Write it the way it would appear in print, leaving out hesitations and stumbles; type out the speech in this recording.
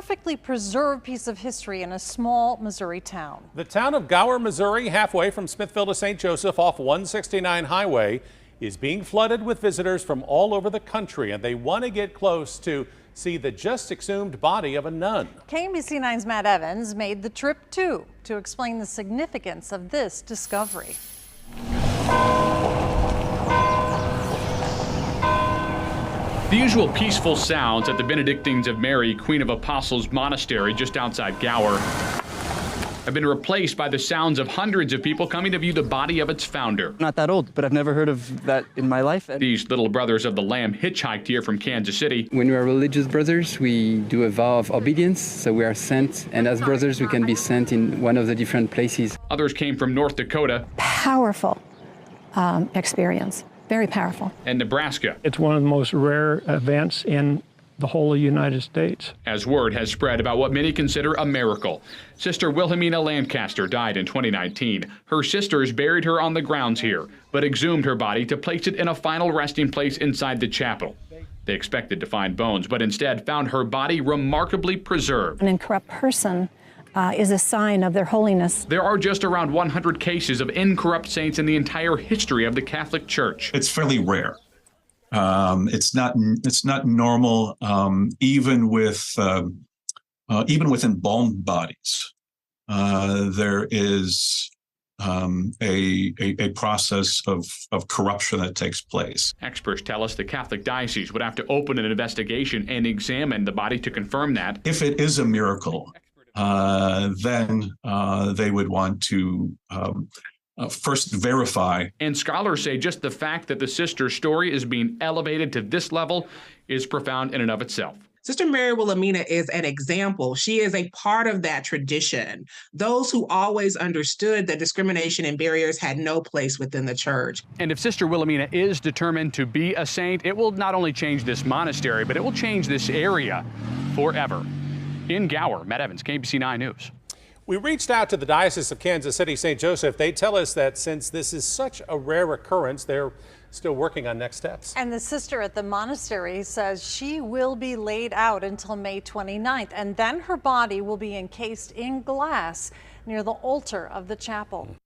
perfectly preserved piece of history in a small Missouri town. The town of Gower, Missouri, halfway from Smithville to St. Joseph off 169 highway, is being flooded with visitors from all over the country, and they want to get close to see the just exhumed body of a nun. KMBC9's Matt Evans made the trip too to explain the significance of this discovery. The usual peaceful sounds at the Benedictines of Mary, Queen of Apostles Monastery just outside Gower have been replaced by the sounds of hundreds of people coming to view the body of its founder. Not that old, but I've never heard of that in my life. These little brothers of the Lamb hitchhiked here from Kansas City. When we are religious brothers, we do a vow of obedience, so we are sent, and as brothers we can be sent in one of the different places. Others came from North Dakota. Powerful experience, very powerful. And Nebraska. It's one of the most rare events in the whole of the United States. As word has spread about what many consider a miracle. Sister Wilhelmina Lancaster died in 2019. Her sisters buried her on the grounds here, but exhumed her body to place it in a final resting place inside the chapel. They expected to find bones, but instead found her body remarkably preserved. An incorrupt person is a sign of their holiness. There are just around 100 cases of incorrupt saints in the entire history of the Catholic Church. It's fairly rare. It's not normal, even with embalmed bodies. There is a process of corruption that takes place. Experts tell us the Catholic diocese would have to open an investigation and examine the body to confirm that. If it is a miracle, then they would want to first verify. And scholars say just the fact that the sister's story is being elevated to this level is profound in and of itself. Sister Mary Wilhelmina is an example. She is a part of that tradition. Those who always understood that discrimination and barriers had no place within the church. And if Sister Wilhelmina is determined to be a saint, it will not only change this monastery, but it will change this area forever. In Gower, Matt Evans, KBC9 News. We reached out to the Diocese of Kansas City, St. Joseph. They tell us that since this is such a rare occurrence, they're still working on next steps. And the sister at the monastery says she will be laid out until May 29th, and then her body will be encased in glass near the altar of the chapel.